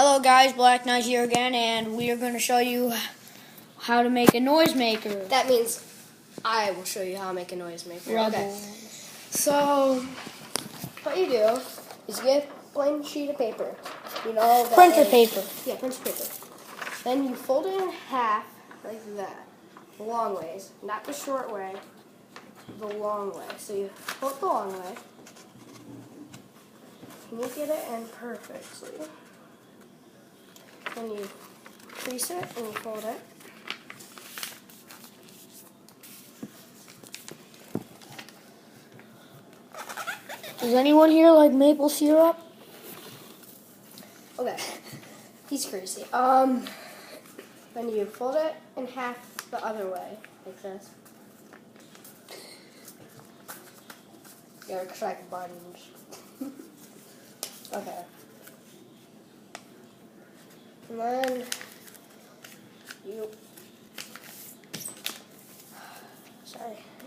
Hello guys, Black Knight here again, and we are going to show you how to make a noisemaker. That means I will show you how to make a noisemaker. Okay. So, what you do is you get a plain sheet of paper. You know that Printer paper. Yeah, printer paper. Then you fold it in half like that, the long ways, not the short way, the long way. So you fold the long way, and you get it in perfectly. Then you crease it and you fold it. Does anyone here like maple syrup? Okay, he's crazy. Then you fold it in half the other way, like this. You gotta track buttons. Okay. And then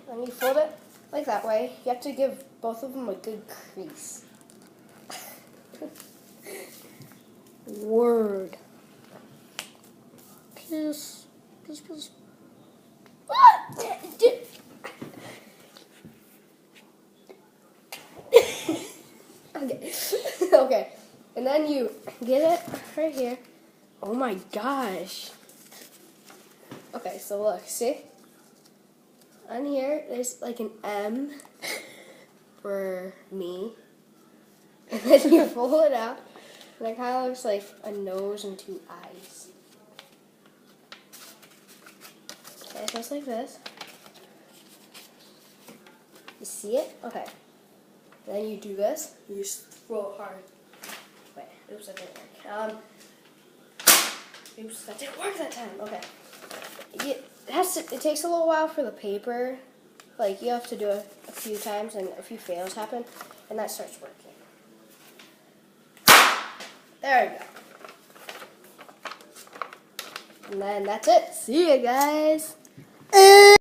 then you fold it like that way. You have to give both of them a good crease. Word. Kiss. Okay. Okay. And then you get it right here. Oh my gosh. Okay, so look, see? On here, there's like an M for me. And then you pull it out, and it kind of looks like a nose and two eyes. Okay, so it's like this. You see it? Okay. Then you do this. You just roll it hard. Wait, oops, that didn't work. Oops, that didn't work that time. Okay. It takes a little while for the paper. Like, you have to do it a few times, and a few fails happen, and that starts working. There we go. And then that's it. See you guys.